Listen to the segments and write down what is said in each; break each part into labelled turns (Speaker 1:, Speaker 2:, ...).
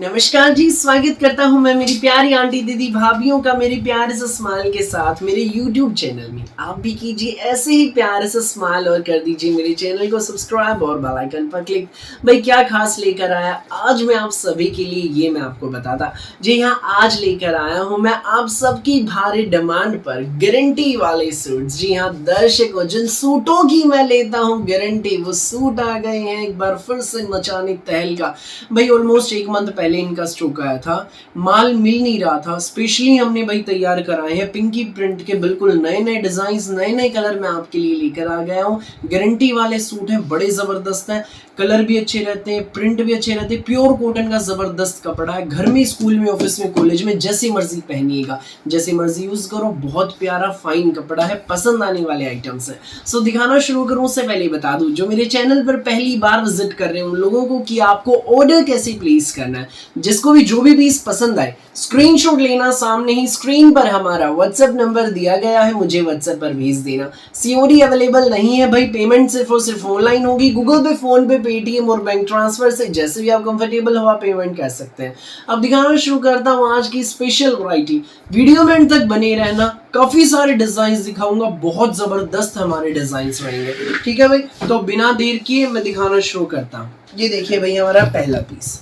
Speaker 1: नमस्कार जी, स्वागत करता हूं मैं मेरी प्यारी आंटी दीदी भाभियों का मेरे प्यारे से स्माइल के साथ मेरे YouTube चैनल में। आप भी कीजिए ऐसे ही प्यारे से स्माइल और कर दीजिए मेरे चैनल को सब्सक्राइब और बेल आइकन पर क्लिक। भाई क्या खास लेकर आया आज मैं आप सभी के लिए, ये मैं आपको बताता। जी हाँ, आज लेकर आया हूं मैं आप सबकी भारी डिमांड पर गारंटी वाले सूट्स। जी हाँ दर्शकों, जिन सूटों की मैं लेता हूँ गारंटी, वो सूट आ गए हैं एक बार फिर से मचाने तहलका। भाई ऑलमोस्ट एक मंथ पहले इनका स्टॉक आया था, माल मिल नहीं रहा था, स्पेशली हमने भाई तैयार कराए हैं पिंकी प्रिंट के बिल्कुल नए नए डिजाइन नए नए कलर में आपके लिए लेकर आ गया हूँ। गारंटी वाले सूट हैं, बड़े जबरदस्त हैं, कलर भी अच्छे रहते हैं, प्रिंट भी अच्छे रहते हैं, प्योर कॉटन का जबरदस्त कपड़ा है। घर में, स्कूल में, ऑफिस में, कॉलेज में जैसी मर्जी पहनिएगा, जैसी मर्जी यूज करो, बहुत प्यारा फाइन कपड़ा है, पसंद आने वाले आइटम्स हैं। सो दिखाना शुरू करूं उससे पहले बता दूं, जो मेरे चैनल पर पहली बार विजिट कर रहे हैं उन लोगों को कि आपको ऑर्डर कैसे प्लेस करना है। जिसको भी जो भी पीस पसंद आए स्क्रीनशॉट लेना, सामने ही स्क्रीन पर हमारा व्हाट्सएप नंबर दिया गया है, मुझे व्हाट्सएप पर भेज देना। सीओडी अवेलेबल नहीं है भाई, पेमेंट सिर्फ और सिर्फ ऑनलाइन होगी, गूगल पे, फोन पे, पेटीएम और बैंक ट्रांसफर से जैसे भी आप कंफर्टेबल हो आप पेमेंट कर सकते हैं। अब दिखाना शुरू करता हूँ आज की स्पेशल वैरायटी। वीडियो में अंत तक बने रहना, काफी सारे डिजाइन दिखाऊंगा, बहुत जबरदस्त हमारे डिजाइन रहेंगे। ठीक है भाई, तो बिना देर किए मैं दिखाना शुरू करता हूँ। ये देखिए भाई हमारा पहला पीस,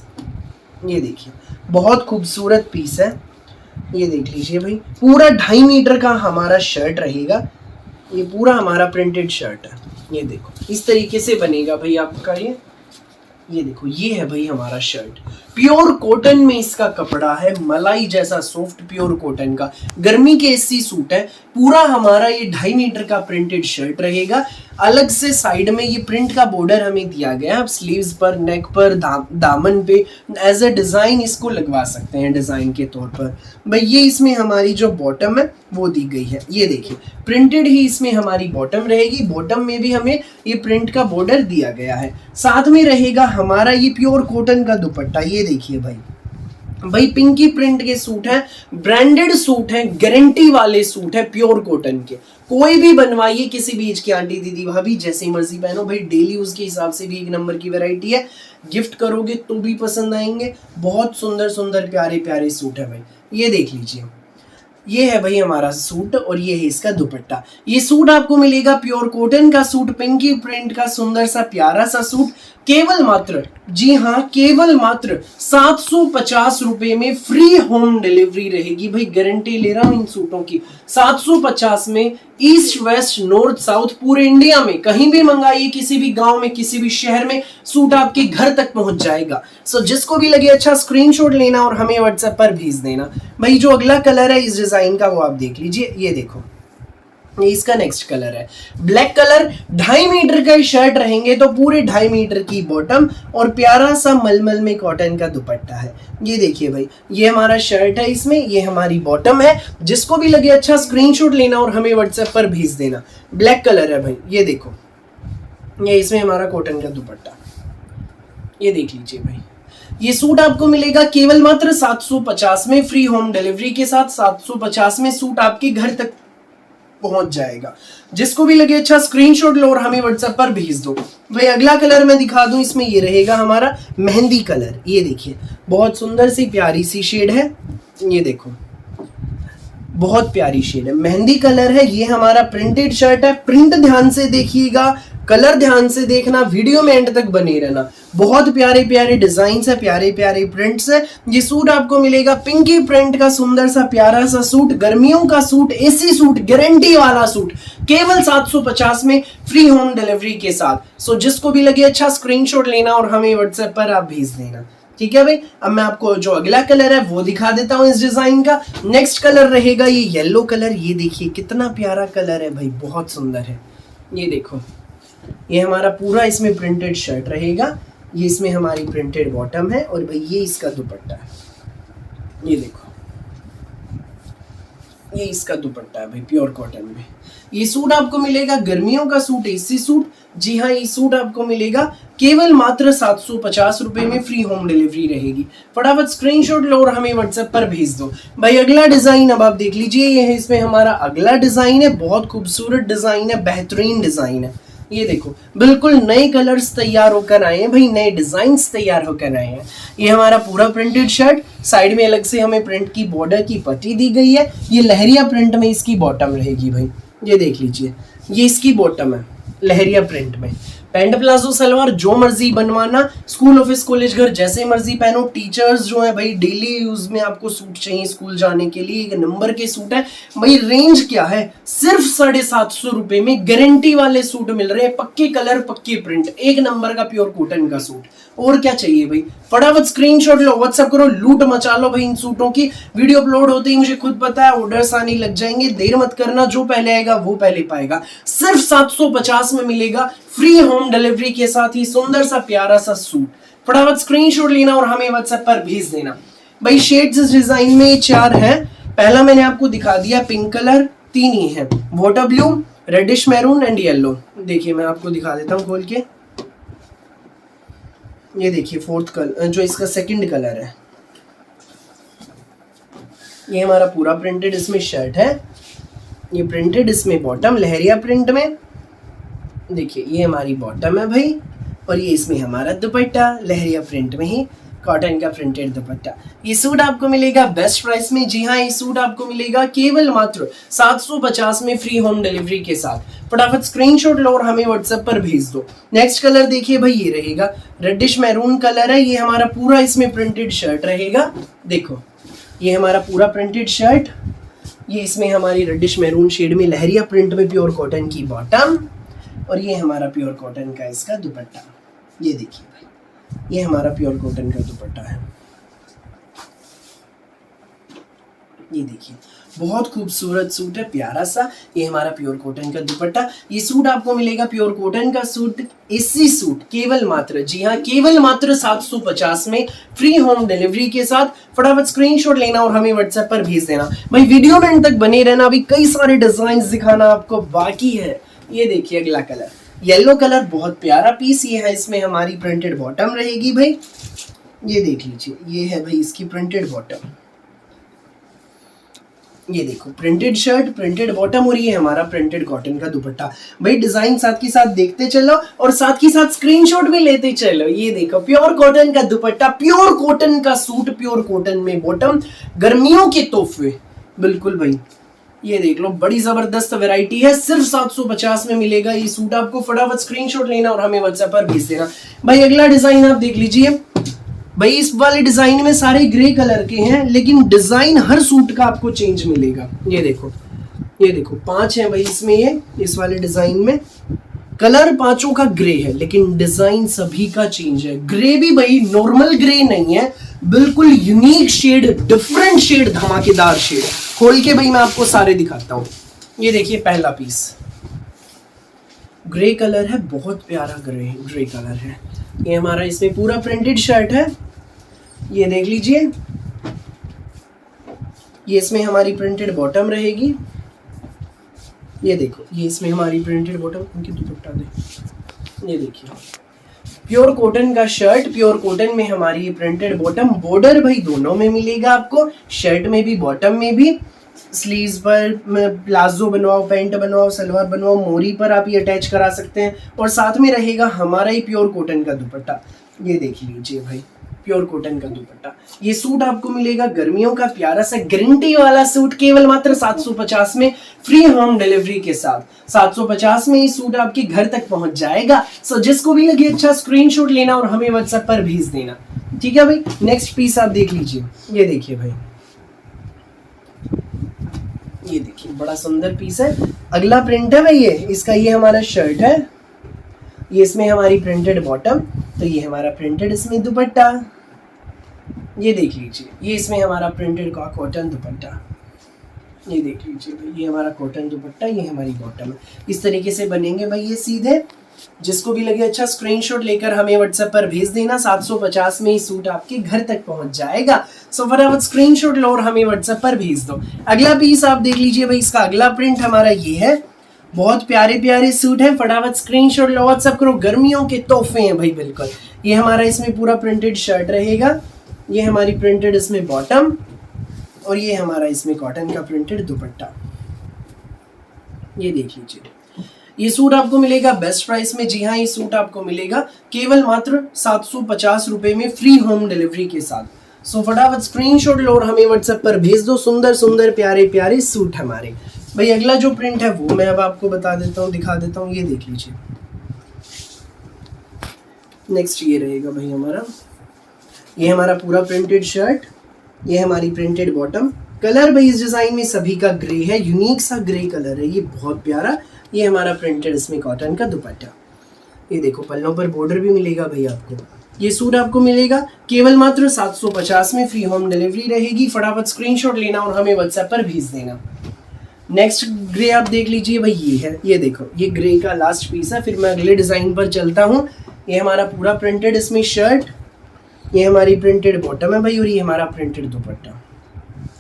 Speaker 1: ये देखिए बहुत खूबसूरत पीस है। ये देख लीजिए भाई, पूरा 2.5 मीटर का हमारा शर्ट रहेगा। ये पूरा हमारा प्रिंटेड शर्ट है, ये देखो इस तरीके से बनेगा भाई आपका। ये देखो, ये है भाई हमारा शर्ट, प्योर कॉटन में इसका कपड़ा है, मलाई जैसा सॉफ्ट प्योर कॉटन का, गर्मी के एसी सूट है। पूरा हमारा ये 2.5 मीटर का प्रिंटेड शर्ट रहेगा। अलग से साइड में ये प्रिंट का बॉर्डर हमें दिया गया है, आप स्लीव्स पर, नेक पर, दामन पे एज ए डिजाइन इसको लगवा सकते हैं डिजाइन के तौर पर। भाई ये इसमें हमारी जो बॉटम है वो दी गई है, ये देखिए प्रिंटेड ही इसमें हमारी बॉटम रहेगी। बॉटम में भी हमें ये प्रिंट का बॉर्डर दिया गया है। साथ में रहेगा हमारा ये प्योर कॉटन का दुपट्टा। ये देखिए भाई पिंकी प्रिंट के सूट हैं, ब्रांडेड सूट हैं, गारंटी वाले सूट हैं, प्योर कॉटन के। कोई भी बनवाइए, किसी भी एज की आंटी दीदी भाभी जैसी मर्जी पहनो भाई, डेली यूज के हिसाब से भी एक नंबर की वैरायटी है। गिफ्ट करोगे तो भी पसंद आएंगे। बहुत सुंदर सुंदर प्यारे प्यारे सूट है भाई, ये देख लीजिए। ये है भाई हमारा सूट और ये है इसका दुपट्टा। ये सूट आपको मिलेगा प्योर कॉटन का सूट, पिंकी प्रिंट का सुंदर सा प्यारा सा सूट, केवल मात्र, जी हाँ केवल मात्र 750 रुपए में फ्री होम डिलीवरी रहेगी। भाई गारंटी ले रहा हूं इन सूटों की, 750 में ईस्ट वेस्ट नॉर्थ साउथ पूरे इंडिया में कहीं भी मंगाइए, किसी भी गांव में, किसी भी शहर में सूट आपके घर तक पहुंच जाएगा। सो जिसको भी लगे अच्छा स्क्रीनशॉट लेना और हमें व्हाट्सएप पर भेज देना। भाई जो अगला कलर है इस डिजाइन का वो आप देख लीजिए, ये देखो ये इसका नेक्स्ट कलर है ब्लैक कलर। 2.5 मीटर का शर्ट रहेंगे तो पूरे 2.5 मीटर की बॉटम और प्यारा सा मलमल में कॉटन का दुपट्टा है। ये देखिए भाई, ये हमारा शर्ट है, इसमें ये हमारी बॉटम है। जिसको भी लगे अच्छा स्क्रीनशॉट लेना और हमें व्हाट्सएप पर भेज देना। ब्लैक कलर है भाई, ये देखो, ये इसमें हमारा कॉटन का दुपट्टा, ये देख लीजिए भाई। ये सूट आपको मिलेगा केवल मात्र 750 में, फ्री होम डिलीवरी के साथ 750 में सूट आपके घर तक पहुंच जाएगा। जिसको भी लगे अच्छा स्क्रीनशॉट लो और हमें व्हाट्सएप पर भेज दो। भाई अगला कलर मैं दिखा दूं, इसमें ये रहेगा हमारा मेहंदी कलर। ये देखिए बहुत सुंदर सी प्यारी सी शेड है, ये देखो बहुत प्यारी शेड है, मेहंदी कलर है। ये हमारा प्रिंटेड शर्ट है, प्रिंट ध्यान से देखिएगा, कलर ध्यान से देखना, वीडियो में एंड तक बने रहना। बहुत प्यारे प्यारे डिजाइन है, प्यारे प्यारे प्रिंट्स है। ये सूट आपको मिलेगा पिंकी प्रिंट का सुंदर सा प्यारा सा सूट, गर्मियों का सूट, एसी सूट, गारंटी वाला सूट, केवल 750 में फ्री होम डिलीवरी के साथ। सो जिसको भी लगे अच्छा स्क्रीनशॉट लेना और हमें व्हाट्सएप पर आप भेज देना। ठीक है भाई, अब मैं आपको जो अगला कलर है वो दिखा देता हूं इस डिजाइन का। नेक्स्ट कलर रहेगा ये येलो कलर। ये देखिए कितना प्यारा कलर है भाई, बहुत सुंदर है। ये देखो, ये हमारा पूरा इसमें प्रिंटेड शर्ट रहेगा, ये इसमें हमारी प्रिंटेड बॉटम है और भाई ये इसका दुपट्टा है। ये देखो, ये इसका दुपट्टा है भाई प्योर कॉटन में। ये सूट आपको मिलेगा गर्मियों का सूट, एसी सूट। जी हाँ, ये सूट आपको मिलेगा केवल मात्र 750 रुपए में, फ्री होम डिलीवरी रहेगी। फटाफट स्क्रीनशॉट लो और हमें व्हाट्सएप पर भेज दो। भाई अगला डिजाइन अब आप देख लीजिए, ये है इसमें हमारा अगला डिजाइन है, बहुत खूबसूरत डिजाइन है, बेहतरीन डिजाइन है। ये देखो बिल्कुल नए कलर्स तैयार होकर आए हैं भाई, नए डिजाइन्स तैयार होकर आए हैं। ये हमारा पूरा प्रिंटेड शर्ट, साइड में अलग से हमें प्रिंट की बॉर्डर की पट्टी दी गई है। ये लहरिया प्रिंट में इसकी बॉटम रहेगी भाई, ये देख लीजिए, ये इसकी बॉटम है लहरिया प्रिंट में। पैंट प्लाजो सलवार जो मर्जी बनवाना, स्कूल ऑफिस कॉलेज घर जैसे मर्जी पहनो। टीचर्स जो है भाई डेली यूज में आपको सूट चाहिए स्कूल जाने के लिए, एक नंबर के सूट है भाई। रेंज क्या है, सिर्फ 750 रुपए में गारंटी वाले सूट मिल रहे हैं, पक्के कलर पक्के प्रिंट, एक नंबर का प्योर कॉटन का सूट। और क्या चाहिए भाई, फटाफट स्क्रीनशॉट लो, व्हाट्सएप करो, लूट मचा लो भाई इन सूटों की। वीडियो अपलोड होते ही मुझे खुद पता है ऑर्डर्स आने लग जाएंगे, देर मत करना, जो पहले आएगा वो पहले पाएगा। सिर्फ 750 में मिलेगा, फ्री होम डिलीवरी के साथ ही सुंदर सा प्यारा सा सूट। फटाफट स्क्रीनशॉट लेना और हमें व्हाट्सएप पर भेज देना भाई। शेड्स इस डिजाइन में 4 हैं। पहला मैंने आपको दिखा दिया पिंक कलर, 3 ही है, water blue, reddish maroon and yellow. देखिए मैं आपको दिखा देता हूँ खोल के, ये देखिए फोर्थ कलर जो इसका सेकंड कलर है, ये हमारा पूरा प्रिंटेड इसमें शर्ट है, ये प्रिंटेड इसमें बॉटम लहरिया प्रिंट में। देखिए ये हमारी बॉटम है भाई, और ये इसमें हमारा दुपट्टा लहरिया प्रिंट में ही कॉटन का प्रिंटेड दुपट्टा। ये सूट आपको मिलेगा बेस्ट प्राइस में। जी हाँ, ये सूट आपको मिलेगा केवल मात्र 750 में, फ्री होम डिलीवरी के साथ। फटाफट स्क्रीनशॉट लो और हमें व्हाट्सएप पर भेज दो। नेक्स्ट कलर देखिए भाई, ये रहेगा रेडिश मैरून कलर है, ये हमारा पूरा इसमें प्रिंटेड शर्ट रहेगा। देखो ये हमारा पूरा प्रिंटेड शर्ट, ये इसमें हमारी रेडिश मैरून शेड में लहरिया प्रिंट में प्योर कॉटन की बॉटम, और ये हमारा प्योर कॉटन का इसका दुपट्टा। ये देखिए भाई, ये हमारा प्योर कॉटन का दुपट्टा है। ये देखिए बहुत खूबसूरत सूट है, प्यारा सा। ये हमारा प्योर कॉटन का दुपट्टा। ये सूट आपको मिलेगा प्योर कॉटन का सूट, इसी सूट केवल मात्र, जी हाँ केवल मात्र 750 में, फ्री होम डिलीवरी के साथ। फटाफट स्क्रीनशॉट लेना और हमें व्हाट्सएप पर भेज देना भाई। वीडियो में अंत तक बने रहना, अभी कई सारे डिजाइन दिखाना आपको बाकी है। ये देखिए अगला कलर येलो कलर, बहुत प्यारा पीस ये है, इसमें हमारी प्रिंटेड बॉटम रहेगी भाई। ये देख लीजिए, ये है भाई इसकी प्रिंटेड बॉटम। ये देखो प्रिंटेड शर्ट प्रिंटेड बॉटम, और ये हमारा प्रिंटेड कॉटन का दुपट्टा। भाई डिजाइन साथ के साथ देखते चलो और साथ ही साथ स्क्रीनशॉट भी लेते चलो। ये देखो प्योर कॉटन का दुपट्टा, प्योर कॉटन का सूट, प्योर कॉटन में बॉटम, गर्मियों के तोहफे बिल्कुल भाई। ये देख लो बड़ी जबरदस्त वैरायटी है, सिर्फ 750 में मिलेगा ये सूट आपको। फटाफट स्क्रीनशॉट लेना और हमें व्हाट्सएप पर भेज देना भाई। अगला डिजाइन आप देख लीजिए भाई, इस वाले डिजाइन में सारे ग्रे कलर के हैं, लेकिन डिजाइन हर सूट का आपको चेंज मिलेगा। ये देखो 5 है भाई इसमें, ये इस वाले डिजाइन में कलर 5 का ग्रे है, लेकिन डिजाइन सभी का चेंज है। ग्रे भी भाई नॉर्मल ग्रे नहीं है, बिल्कुल यूनिक शेड, डिफरेंट शेड, धमाकेदार शेड। खोल के भाई मैं आपको सारे दिखाता हूँ। ये देखिए पहला पीस ग्रे कलर है, बहुत प्यारा ग्रे कलर है। ये हमारा इसमें पूरा प्रिंटेड शर्ट है, ये देख लीजिए। ये इसमें हमारी प्रिंटेड बॉटम रहेगी। ये देखो ये इसमें हमारी प्रिंटेड बॉटम, उनकी दुपट्टा दे। ये देखिए प्योर कॉटन का शर्ट, प्योर कॉटन में हमारी प्रिंटेड बॉटम। बॉर्डर भाई दोनों में मिलेगा आपको, शर्ट में भी बॉटम में भी। स्लीव्स पर प्लाजो बनवाओ, पैंट बनवाओ, सलवार बनवाओ, मोरी पर आप ये अटैच करा सकते हैं। और साथ में रहेगा हमारा ही प्योर कॉटन का दुपट्टा। ये देख लीजिए भाई प्योर कॉटन का दुपट्टा। ये सूट आपको मिलेगा गर्मियों का प्यारा सा गारंटी वाला सूट, केवल मात्र 750 में, फ्री होम डिलीवरी के साथ। 750 में ये सूट आपके घर तक पहुंच जाएगा। सो जिसको भी लगे अच्छा स्क्रीनशॉट लेना और हमें व्हाट्सएप पर भेज देना, ठीक है भाई। नेक्स्ट पीस आप देख लीजिए, ये देखिए भाई, ये देखिए बड़ा सुंदर पीस है। अगला प्रिंट है भाई, ये इसका, ये हमारा शर्ट है, ये इसमें हमारी प्रिंटेड बॉटम, तो ये हमारा प्रिंटेड इसमें दुपट्टा। ये देख लीजिए, ये इसमें हमारा प्रिंटेड का कॉटन दुपट्टा। ये देख लीजिए भाई, ये हमारा कॉटन दुपट्टा, ये हमारी बॉटम है। इस तरीके से बनेंगे भाई ये सीधे। जिसको भी लगे अच्छा स्क्रीनशॉट लेकर हमें व्हाट्सएप पर भेज देना। 750 में ये सूट आपके घर तक पहुंच जाएगा। सो फटाफट स्क्रीनशॉट लो और हमें व्हाट्सएप पर भेज दो। अगला पीस आप देख लीजिए भाई, इसका अगला प्रिंट हमारा ये है। बहुत प्यारे प्यारे सूट है, फटाफट स्क्रीनशॉट लो, व्हाट्सएप करो, गर्मियों के तोहफे हैं भाई बिल्कुल। ये हमारा इसमें पूरा प्रिंटेड शर्ट रहेगा, ये हमारी प्रिंटेड इसमें बॉटम, और ये हमारा इसमें कॉटन का प्रिंटेड दुपट्टा। ये देख लीजिए ये सूट आपको मिलेगा बेस्ट प्राइस में। जी हाँ, ये सूट आपको मिलेगा केवल मात्र 750 रुपए में फ्री होम डिलीवरी के साथ। सो फटाफट स्क्रीनशॉट लो और हमें व्हाट्सएप पर भेज दो सुंदर सुंदर प्यारे प्यारे सूट हमारे। भाई अगला जो प्रिंट है वो मैं अब आपको बता देता हूँ, दिखा देता हूँ, ये देख लीजिए। नेक्स्ट ये रहेगा भाई हमारा, ये हमारा पूरा प्रिंटेड शर्ट, ये हमारी प्रिंटेड बॉटम। कलर भाई इस डिज़ाइन में सभी का ग्रे है, यूनिक सा ग्रे कलर है, ये बहुत प्यारा। ये हमारा प्रिंटेड इसमें कॉटन का दुपट्टा। ये देखो पल्लों पर बॉर्डर भी मिलेगा भाई आपको। ये सूट आपको मिलेगा केवल मात्र 750 में, फ्री होम डिलीवरी रहेगी। फटाफट स्क्रीनशॉट लेना और हमें व्हाट्सएप पर भेज देना। नेक्स्ट ग्रे आप देख लीजिए भाई, ये है, ये देखो ये ग्रे का लास्ट पीस है। फिर मैं अगले डिज़ाइन पर चलता हूँ। ये हमारा पूरा प्रिंटेड इसमें शर्ट, ये हमारी प्रिंटेड बॉटम है भाई, और ये हमारा प्रिंटेड दुपट्टा।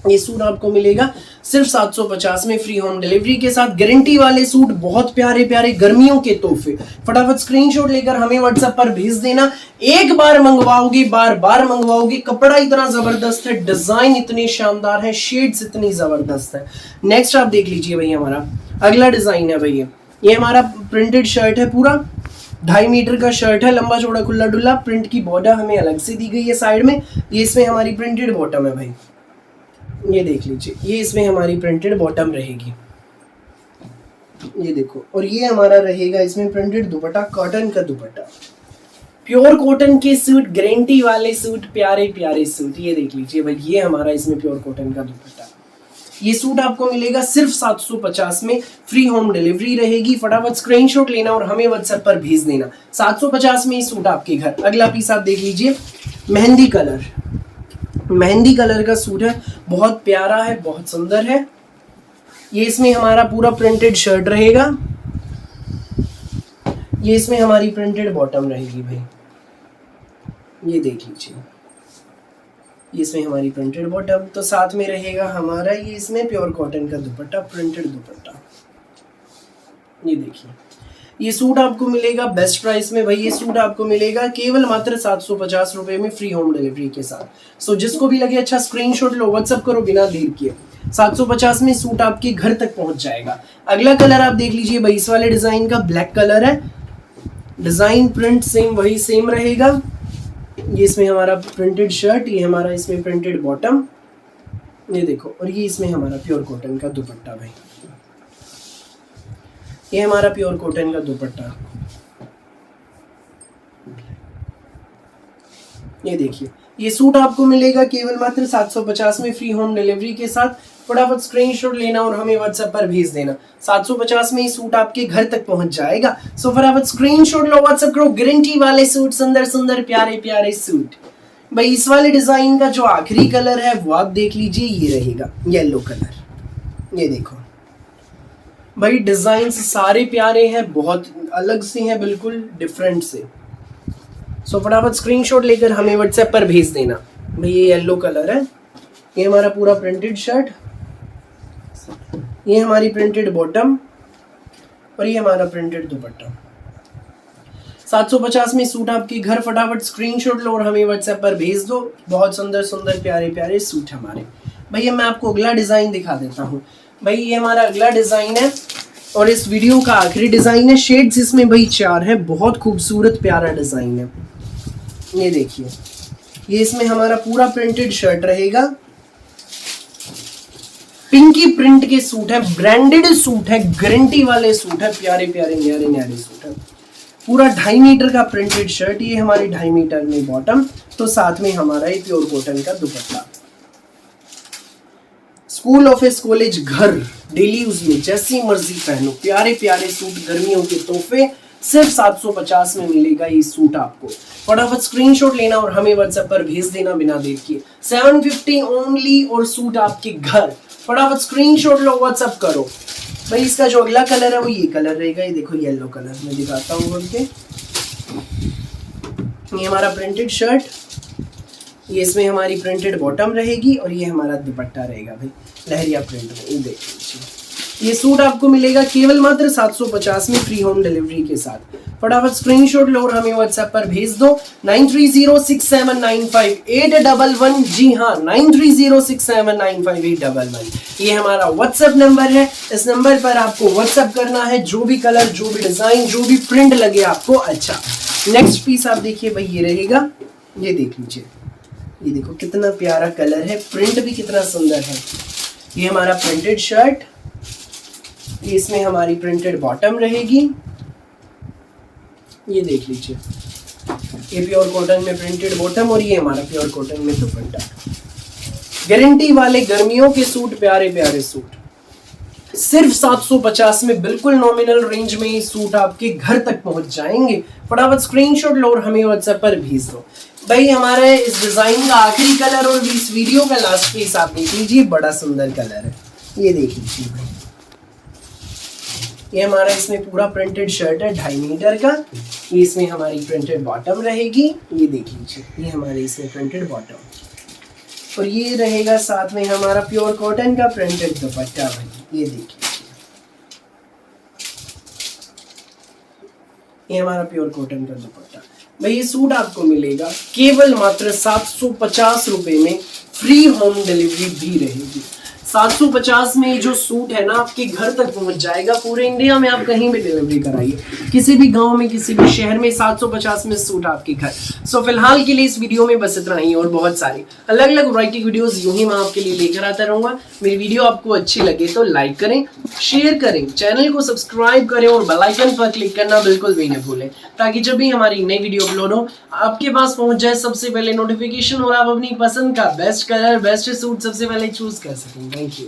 Speaker 1: ये सूट आपको मिलेगा सिर्फ 750 में फ्री होम डिलीवरी के साथ। गारंटी वाले सूट, बहुत प्यारे प्यारे गर्मियों के तोहफे। फटाफट स्क्रीनशॉट लेकर हमें व्हाट्सएप पर भेज देना। एक बार मंगवाओगे बार बार मंगवाओगे। कपड़ा इतना जबरदस्त है, डिजाइन इतने शानदार है, शेड्स इतनी जबरदस्त है। नेक्स्ट आप देख लीजिए भाई, हमारा अगला डिजाइन है भैया, ये हमारा प्रिंटेड शर्ट है, पूरा 2.5 मीटर का शर्ट है, लंबा चौड़ा खुला डुल्ला। प्रिंट की बॉर्डर हमें अलग से दी गई है साइड में। ये इसमें हमारी प्रिंटेड बॉटम है भाई, ये देख लीजिए, ये इसमें हमारी प्रिंटेड बॉटम रहेगी, ये देखो। और ये हमारा रहेगा इसमें प्रिंटेड दुपट्टा, कॉटन का दुपट्टा। प्योर कॉटन के सूट, गारंटी वाले सूट, प्यारे प्यारे सूट। ये देख लीजिए भाई, ये हमारा इसमें प्योर कॉटन का दुपट्टा। ये सूट आपको मिलेगा सिर्फ 750 में, फ्री होम डिलीवरी रहेगी। फटाफट स्क्रीनशॉट लेना और हमें व्हाट्सएप पर भेज देना। 750 में ये सूट आपके घर। अगला पीस आप देख लीजिए, मेहंदी कलर, मेहंदी कलर का सूट है, बहुत प्यारा है, बहुत सुंदर है। ये इसमें हमारा पूरा प्रिंटेड शर्ट रहेगा, ये इसमें हमारी प्रिंटेड बॉटम रहेगी भाई, ये देख लीजिए, ये इसमें हमारी प्रिंटेड बॉटम। तो साथ में रहेगा हमारा ये इसमें प्योर कॉटन का दुपट्टा, प्रिंटेड दुपट्टा। ये देखिए, ये सूट आपको मिलेगा बेस्ट प्राइस में भाई। ये सूट आपको मिलेगा केवल मात्र 750 रुपए में, फ्री होम डिलीवरी के साथ। सो जिसको भी लगे अच्छा स्क्रीनशॉट लो, व्हाट्सएप करो बिना देर किए। 750 में सूट आपके घर तक पहुंच जाएगा। अगला कलर आप देख लीजिए भाई, इस वाले डिजाइन का ब्लैक कलर है। डिजाइन प्रिंट सेम वही सेम रहेगा। ये इसमें हमारा प्रिंटेड शर्ट, ये हमारा इसमें प्रिंटेड बॉटम, ये देखो। और ये इसमें हमारा प्योर कॉटन का दुपट्टा भाई, ये हमारा प्योर कॉटन का दुपट्टा। ये देखिए, ये सूट आपको मिलेगा केवल मात्र 750 में, फ्री होम डिलीवरी के साथ। फटाफट स्क्रीनशॉट लेना और हमें व्हाट्सएप पर भेज देना। 750 में ये सूट आपके घर तक पहुंच जाएगा। सो फटाफट स्क्रीनशॉट लो, व्हाट्सएप करो। गारंटी वाले सूट, सुंदर सुंदर प्यारे प्यारे सूट भाई। इस वाले डिजाइन का जो आखिरी कलर है वो आप देख लीजिए, ये रहेगा येलो कलर। ये देखो भाई, डिजाइन सारे प्यारे हैं, बहुत अलग से हैं, बिल्कुल डिफरेंट से। सो फटाफट स्क्रीनशॉट लेकर हमें व्हाट्सएप पर भेज देना भाई। ये येलो कलर है, ये हमारा पूरा प्रिंटेड शर्ट, ये हमारी प्रिंटेड बॉटम, और ये हमारा प्रिंटेड दुपट्टा। 750 में सूट आपके घर। फटाफट स्क्रीनशॉट लो और हमें व्हाट्सएप पर भेज दो। बहुत सुंदर सुंदर प्यारे प्यारे सूट हमारे। भैया मैं आपको अगला डिज़ाइन दिखा देता हूँ भाई। ये हमारा अगला डिज़ाइन है और इस वीडियो का आखिरी डिज़ाइन है। शेड्स इसमें भाई 4 है, बहुत खूबसूरत प्यारा डिज़ाइन है। ये देखिए, ये इसमें हमारा पूरा प्रिंटेड शर्ट रहेगा। पिंकी प्रिंट के सूट है, ब्रांडेड सूट है, गारंटी वाले सूट है, प्यारे प्यारे न्यारे न्यारे सूट है। पूरा 2.5 मीटर का प्रिंटेड शर्ट, ये हमारी 2.5 मीटर में बॉटम, तो साथ में हमारा ये प्योर कॉटन का दुपट्टा। स्कूल, ऑफिस, कॉलेज, घर, डेली यूज में जैसी मर्जी पहनो, प्यारे प्यारे सूट, गर्मियों के तोहफे। सिर्फ 750 में मिलेगा ये सूट आपको। फटाफट स्क्रीनशॉट लेना और हमें व्हाट्सएप पर भेज देना बिना देर किए। 750 ओनली और सूट आपके घर। फटाफट स्क्रीनशॉट लो, व्हाट्सएप करो भाई। इसका जो अगला कलर है वो ये कलर रहेगा, ये देखो येलो कलर में दिखाता हूँ बोल के। ये हमारा प्रिंटेड शर्ट, ये इसमें हमारी प्रिंटेड बॉटम रहेगी और ये हमारा दुपट्टा रहेगा भाई, लहरिया प्रिंट में। ये देख लीजिए, ये सूट आपको मिलेगा केवल मात्र 750 में फ्री होम डिलीवरी के साथ। फटाफट स्क्रीनशॉट लो और हमें व्हाट्सएप पर भेज दो 9306795811। जी हाँ, 9306795811 ये हमारा व्हाट्सएप नंबर है। इस नंबर पर आपको व्हाट्सएप करना है, जो भी कलर, जो भी डिजाइन, जो भी प्रिंट लगे आपको अच्छा। नेक्स्ट पीस आप देखिए भाई, ये रहेगा, ये देख लीजिए, ये देखो कितना प्यारा कलर है, प्रिंट भी कितना सुंदर है। ये हमारा प्रिंटेड शर्ट, इसमें हमारी प्रिंटेड बॉटम रहेगी, ये देख लीजिए, ये प्योर कॉटन में प्रिंटेड बॉटम और ये हमारा प्योर कॉटन में दुपट्टा। गारंटी वाले गर्मियों के सूट, प्यारे प्यारे सूट, सिर्फ 750 में बिल्कुल नॉमिनल रेंज में ये सूट आपके घर तक पहुंच जाएंगे। फटाफट स्क्रीनशॉट लो और हमें व्हाट्सएप पर भेज दो। भाई हमारे इस डिजाइन का आखिरी कलर और इस वीडियो का लास्ट पीस आप देख लीजिए, बड़ा सुंदर कलर है, ये देख लीजिए भाई। ये हमारा इसमें पूरा प्रिंटेड शर्ट है 2.5 मीटर का, ये इसमें हमारी प्रिंटेड बॉटम रहेगी, ये देख लीजिए, ये हमारे इसमें प्रिंटेड बॉटम, और ये रहेगा साथ में हमारा प्योर कॉटन का प्रिंटेड दुपट्टा भाई, ये देख लीजिए, ये हमारा प्योर कॉटन का दुपट्टा। भाई ये सूट आपको मिलेगा केवल मात्र 750 रुपए में, फ्री होम डिलीवरी भी रहेगी। 750 में जो सूट है ना आपके घर तक पहुंच जाएगा, पूरे इंडिया में आप कहीं भी डिलीवरी कराइए, किसी भी गांव में, किसी भी शहर में, 750 में सूट आपके घर। सो फिलहाल के लिए इस वीडियो में बस इतना ही, और बहुत सारी अलग अलग वैरायटी वीडियोस यूं ही मैं आपके लिए लेकर आता रहूंगा। मेरी वीडियो आपको अच्छी लगे तो लाइक करें, शेयर करें, चैनल को सब्सक्राइब करें और बेल आइकन पर क्लिक करना बिल्कुल भी न भूलें, ताकि जब भी हमारी नई वीडियो अपलोड हो आपके पास पहुंच जाए सबसे पहले नोटिफिकेशन, और आप अपनी पसंद का बेस्ट कलर, बेस्ट सूट सबसे पहले चूज कर सकें। Thank you.